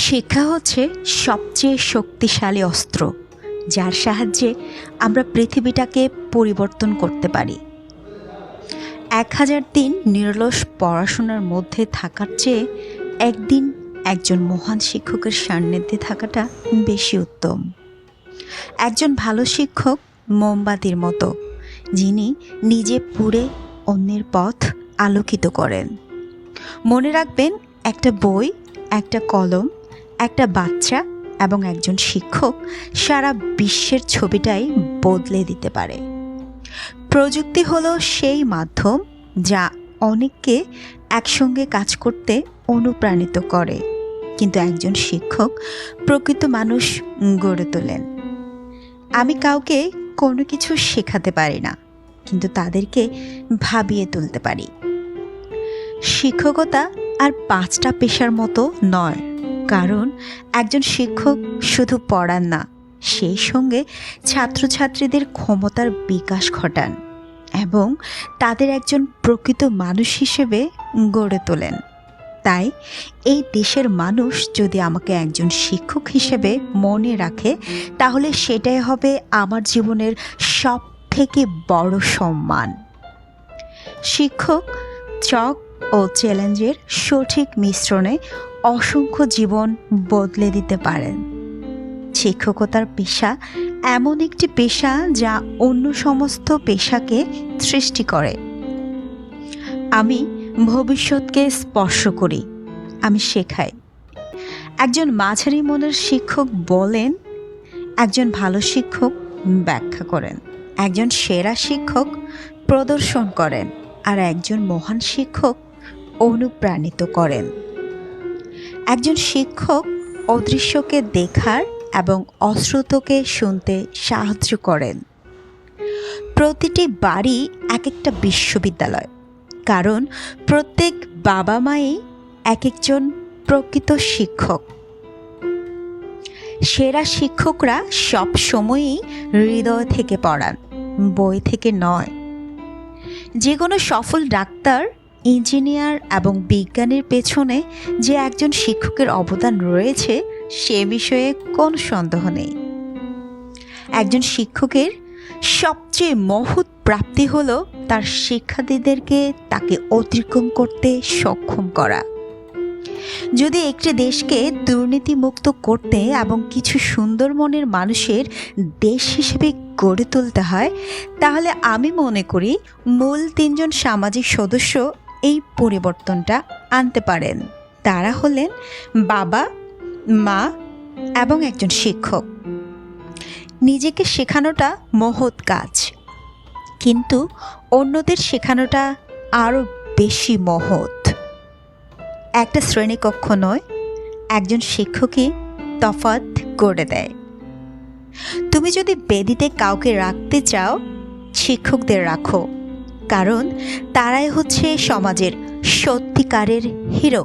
শিক্ষা হচ্ছে সবচেয়ে শক্তিশালী অস্ত্র, যার সাহায্যে আমরা পৃথিবীটাকে পরিবর্তন করতে পারি। 1000 দিন নিরলস পড়াশোনার মধ্যে থাকার চেয়ে একদিন একজন মহান শিক্ষকের সান্নিধ্যে থাকাটা বেশি উত্তম। একজন ভালো শিক্ষক মোমবাতির মতো, যিনি নিজে পুড়ে অন্যের পথ আলোকিত করেন। মনে রাখবেন, একটা বই, একটা কলম, একটা বাচ্চা এবং একজন শিক্ষক সারা বিশ্বের ছবিটাই বদলে দিতে পারে। প্রযুক্তি হলো সেই মাধ্যম যা অনেককে একসঙ্গে কাজ করতে অনুপ্রাণিত করে, কিন্তু একজন শিক্ষক প্রকৃত মানুষ গড়ে তোলেন। আমি কাউকে কোনো কিছু শেখাতে পারি না, কিন্তু তাদেরকে ভাবিয়ে তুলতে পারি। শিক্ষকতা আর 5টা পেশার মতো নয়, কারণ একজন শিক্ষক শুধু পড়ান না, সেই সঙ্গে ছাত্রছাত্রীদের ক্ষমতার বিকাশ ঘটান এবং তাদের একজন প্রকৃত মানুষ হিসেবে গড়ে তোলেন। তাই এই দেশের মানুষ যদি আমাকে একজন শিক্ষক হিসেবে মনে রাখে, তাহলে সেটাই হবে আমার জীবনের সব থেকে বড় সম্মান। শিক্ষক চক ও চ্যালেঞ্জের সঠিক মিশ্রণে অসংখ্য জীবন বদলে দিতে পারেন। শিক্ষকতার পেশা এমন একটি পেশা যা অন্য সমস্ত পেশাকে সৃষ্টি করে। আমি ভবিষ্যৎকে স্পর্শ করি, আমি শেখাই। একজন মাঝারি মনের শিক্ষক বলেন, একজন ভালো শিক্ষক ব্যাখ্যা করেন, একজন সেরা শিক্ষক প্রদর্শন করেন, আর একজন মহান শিক্ষক অনুপ্রাণিত করেন। একজন শিক্ষক অদৃশ্যকে দেখার এবং অশ্রুতকে শুনতে সাহায্য করেন। প্রতিটি বাড়ি এক একটা বিশ্ববিদ্যালয়, কারণ প্রত্যেক বাবা মাই এক একজন প্রকৃত শিক্ষক। সেরা শিক্ষকরা সব সময়ই হৃদয় থেকে পড়ান, বই থেকে নয়। যে কোনো সফল ডাক্তার, ইঞ্জিনিয়ার এবং বিজ্ঞানীর পেছনে যে একজন শিক্ষকের অবদান রয়েছে, সে বিষয়ে কোনো সন্দেহ নেই। একজন শিক্ষকের সবচেয়ে মহৎ প্রাপ্তি হলো তার শিক্ষার্থীদেরকে তাকে অতিক্রম করতে সক্ষম করা। যদি একটি দেশকে দুর্নীতিমুক্ত করতে এবং কিছু সুন্দর মনের মানুষের দেশ হিসেবে গড়ে তুলতে হয়, তাহলে আমি মনে করি মূল 3জন সামাজিক সদস্য এই পরিবর্তনটা আনতে পারেন। তারা হলেন বাবা, মা এবং একজন শিক্ষক। নিজেকে শেখানোটা মহৎ কাজ, কিন্তু অন্যদের শেখানোটা আরও বেশি মহৎ। একটা শ্রেণীকক্ষ নয়, একজন শিক্ষকই তফাৎ করে দেয়। তুমি যদি বেদিতে কাউকে রাখতে চাও, শিক্ষকদের রাখো, কারণ তারাই হচ্ছে সমাজের সত্যিকারের হিরো।